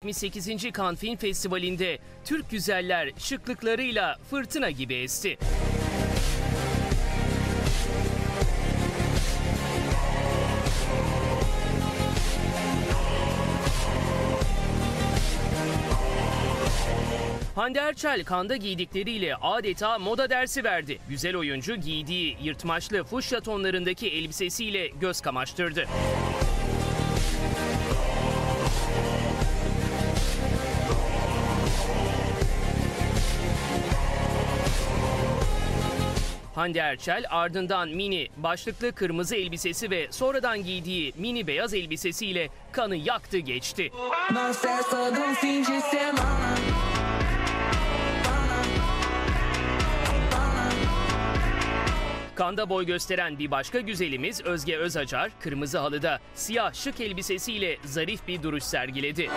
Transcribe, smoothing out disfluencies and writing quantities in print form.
28. Cannes Film Festivali'nde Türk güzeller şıklıklarıyla fırtına gibi esti. Hande Erçel Cannes'da giydikleriyle adeta moda dersi verdi. Güzel oyuncu giydiği yırtmaçlı fuşya tonlarındaki elbisesiyle göz kamaştırdı. Hande Erçel ardından mini başlıklı kırmızı elbisesi ve sonradan giydiği mini beyaz elbisesiyle Cannes'ı yaktı geçti. Cannes'da boy gösteren bir başka güzelimiz Özge Özacar, kırmızı halıda siyah şık elbisesiyle zarif bir duruş sergiledi.